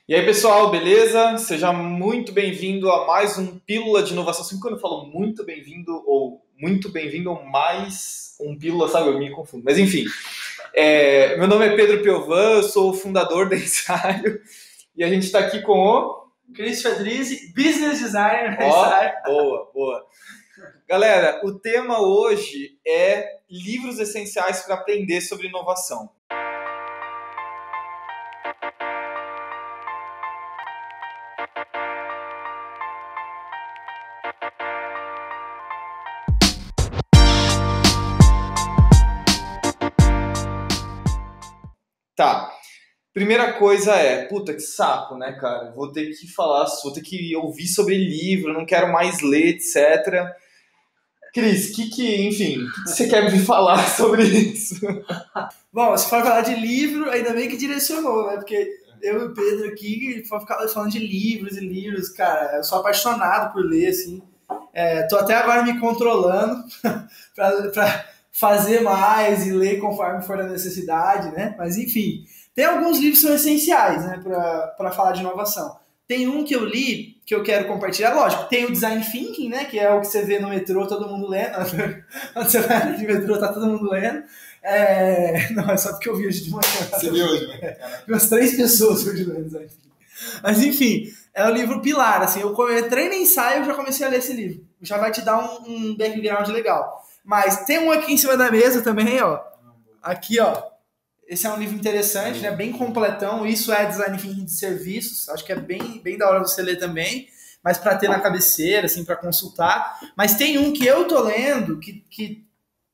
E aí, pessoal, beleza? Seja muito bem-vindo a mais um Pílula de Inovação. Sempre quando eu falo muito bem-vindo ou mais um Pílula, sabe? Eu me confundo. Mas enfim, meu nome é Pedro Piovan, eu sou o fundador da Ensaio e a gente está aqui com o... Cris Fedrizzi, Business Designer da Ó, Ensaio. boa. Galera, o tema hoje é livros essenciais para aprender sobre inovação. Tá. Primeira coisa puta que saco, né, cara? Vou ter que ouvir sobre livro, não quero mais ler, etc. Cris, enfim, o que você quer me falar sobre isso? Bom, se for falar de livro, ainda bem que direcionou, né? Porque eu e o Pedro aqui, for ficar falando de livros e livros, cara, eu sou apaixonado por ler, assim. Tô até agora me controlando pra fazer mais e ler conforme for a necessidade, né? Mas enfim, tem alguns livros que são essenciais, né, para falar de inovação. Tem um que eu li, que eu quero compartilhar, lógico, tem o Design Thinking, né, que é o que você vê no metrô, todo mundo lendo. Quando você vai no metrô, tá todo mundo lendo. Não, é só porque eu vi hoje de manhã. Você viu hoje, né? Umas 3 pessoas hoje lendo Design Thinking. Mas enfim, é o livro pilar, assim, eu entrei no ensaio e já comecei a ler esse livro. Já vai te dar um background legal. Mas tem um aqui em cima da mesa também, ó. Aqui, ó. Esse é um livro interessante, né? Bem completão. Isso é Design Thinking de serviços. Acho que é bem da hora você ler também. Mas para ter na cabeceira, assim, para consultar. Mas tem um que eu tô lendo que,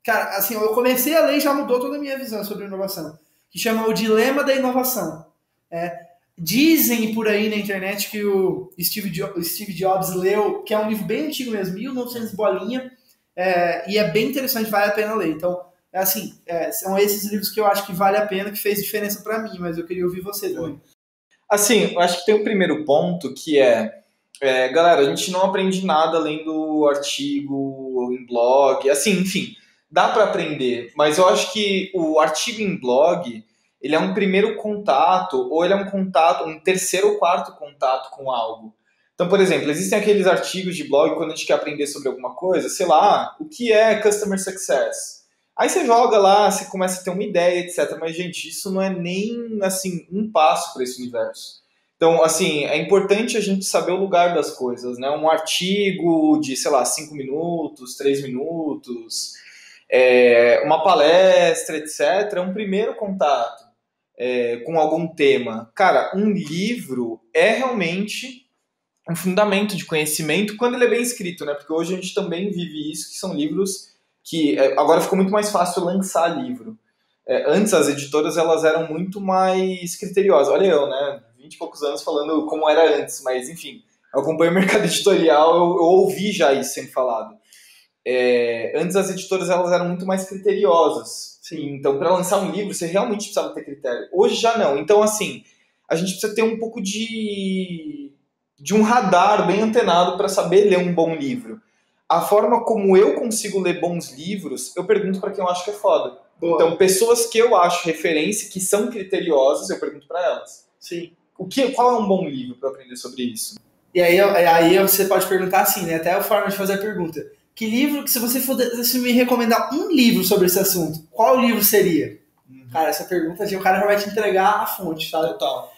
cara, assim, eu comecei a ler e já mudou toda a minha visão sobre inovação. Que chama O Dilema da Inovação. Dizem por aí na internet que o Steve Jobs leu, que é um livro bem antigo mesmo, 1900 bolinha, e é bem interessante, vale a pena ler. Então, são esses livros que eu acho que vale a pena, que fez diferença para mim, mas eu queria ouvir você também. Assim, eu acho que tem um primeiro ponto que galera, a gente não aprende nada lendo artigo ou em blog, assim, enfim, dá para aprender, mas eu acho que o artigo em blog, ele é um primeiro contato, ou ele é um contato, um terceiro ou quarto contato com algo. Então, por exemplo, existem aqueles artigos de blog quando a gente quer aprender sobre alguma coisa, sei lá, o que é Customer Success? Aí você joga lá, você começa a ter uma ideia, etc. Mas, gente, isso não é nem, assim, um passo para esse universo. Então, assim, é importante a gente saber o lugar das coisas, né? Um artigo de, sei lá, 5 minutos, 3 minutos, uma palestra, etc. É um primeiro contato com algum tema. Cara, um livro é realmente um fundamento de conhecimento quando ele é bem escrito, né? Porque hoje a gente também vive isso, que são livros que agora ficou muito mais fácil lançar livro. Antes as editoras elas eram muito mais criteriosas. Olha eu, né? 20 e poucos anos falando como era antes, mas enfim, eu acompanho o mercado editorial, eu ouvi já isso sendo falado. Antes as editoras elas eram muito mais criteriosas. Sim. Então, para lançar um livro, você realmente precisava ter critério. Hoje já não. Então, assim, a gente precisa ter um pouco de um radar bem antenado para saber ler um bom livro. A forma como eu consigo ler bons livros, eu pergunto para quem eu acho que é foda. Boa. Então, pessoas que eu acho referência, que são criteriosas, eu pergunto para elas. Sim. Qual é um bom livro para aprender sobre isso? E aí você pode perguntar assim, né? Até a forma de fazer a pergunta. Que livro, se você fosse me recomendar um livro sobre esse assunto, qual livro seria? Cara, essa pergunta, o cara já vai te entregar a fonte, tá? Total.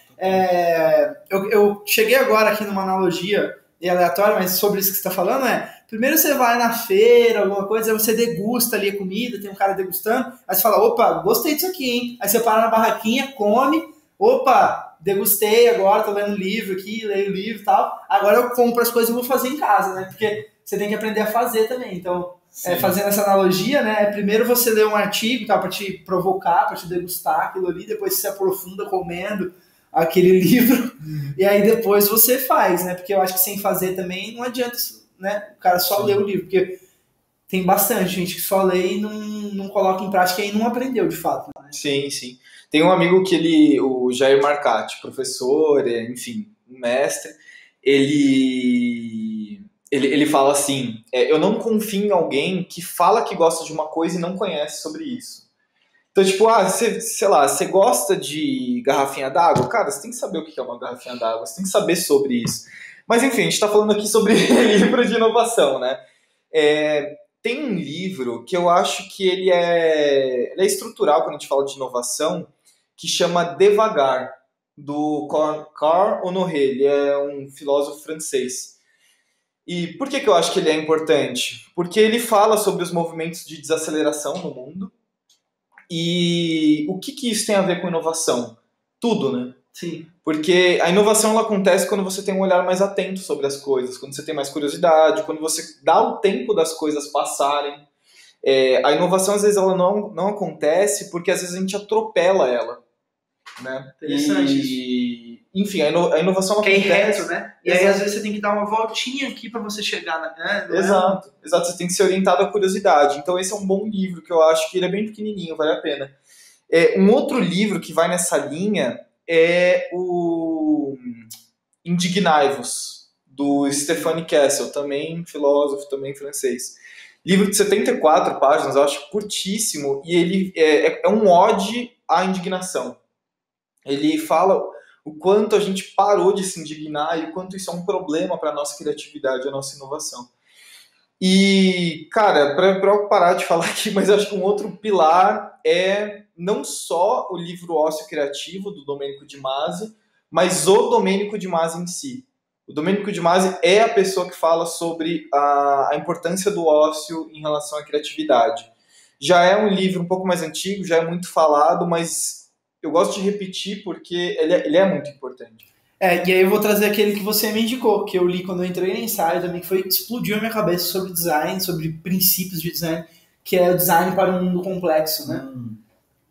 Eu cheguei agora aqui numa analogia aleatória, mas sobre isso que você está falando, primeiro você vai na feira, alguma coisa, aí você degusta ali a comida, tem um cara degustando, aí você fala, opa, gostei disso aqui, hein? Aí você para na barraquinha, come, opa, degustei agora, tô lendo um livro aqui, leio o livro e tal, agora eu compro as coisas e vou fazer em casa, né? Porque você tem que aprender a fazer também, então... fazendo essa analogia, né? Primeiro você lê um artigo, tá, para te provocar, para te degustar aquilo ali, depois você se aprofunda comendo aquele livro, e aí depois você faz, né? Porque eu acho que sem fazer também não adianta, né? O cara só lê o livro, porque tem bastante gente que só lê e não coloca em prática e não aprendeu de fato. Né? Sim. Tem um amigo que o Jair Marcati, professor, enfim, mestre, ele fala assim, eu não confio em alguém que fala que gosta de uma coisa e não conhece sobre isso. Então, tipo, sei lá, você gosta de garrafinha d'água? Cara, você tem que saber o que é uma garrafinha d'água, você tem que saber sobre isso. Mas, enfim, a gente tá falando aqui sobre livro de inovação, né? Tem um livro que eu acho que ele é estrutural quando a gente fala de inovação, que chama Devagar, do Carl Honoré. Ele é um filósofo francês. E por que eu acho que ele é importante? Porque ele fala sobre os movimentos de desaceleração no mundo. E o que isso tem a ver com inovação? Tudo, né? Sim. Porque a inovação ela acontece quando você tem um olhar mais atento sobre as coisas, quando você tem mais curiosidade, quando você dá o tempo das coisas passarem. A inovação, às vezes, ela não acontece porque, às vezes, a gente atropela ela. Né? Interessante. Enfim, a inovação acontece... Que é reto, né? E aí, às vezes, você tem que dar uma voltinha aqui para você chegar na... Exato. Você tem que ser orientado à curiosidade. Então, esse é um bom livro, que eu acho que ele é bem pequenininho, vale a pena. Um outro livro que vai nessa linha é o Indignai-vos, do Stéphane Kessel, também filósofo, também francês. Livro de 74 páginas, eu acho curtíssimo, e ele é um ode à indignação. Ele fala o quanto a gente parou de se indignar e o quanto isso é um problema para a nossa criatividade, a nossa inovação. E, cara, para eu parar de falar aqui, mas eu acho que um outro pilar é não só o livro Ócio Criativo, do Domenico de Masi, mas o Domenico de Masi em si. O Domenico de Masi é a pessoa que fala sobre a importância do ócio em relação à criatividade. Já é um livro um pouco mais antigo, já é muito falado, mas eu gosto de repetir porque ele é muito importante. E aí eu vou trazer aquele que você me indicou, que eu li quando eu entrei no ensaio também, que explodiu a minha cabeça sobre design, sobre princípios de design, que é o Design para um Mundo Complexo, né?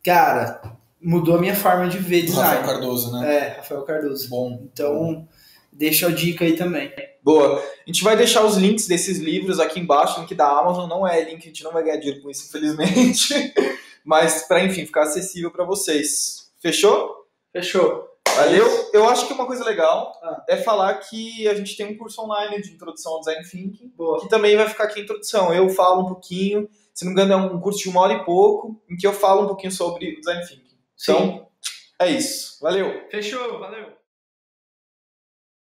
Cara, mudou a minha forma de ver design. Rafael Cardoso, né? Rafael Cardoso. Bom. Então, deixa a dica aí também. Boa. A gente vai deixar os links desses livros aqui embaixo, link da Amazon, não é link, a gente não vai ganhar dinheiro com isso, infelizmente. Mas para, enfim, ficar acessível para vocês. Fechou? Fechou. Valeu. Eu acho que uma coisa legal é falar que a gente tem um curso online de introdução ao Design Thinking, que também vai ficar aqui em introdução. Eu falo um pouquinho, se não me engano é um curso de 1 hora e pouco, em que eu falo um pouquinho sobre o Design Thinking. Então, é isso. Valeu. Fechou, valeu.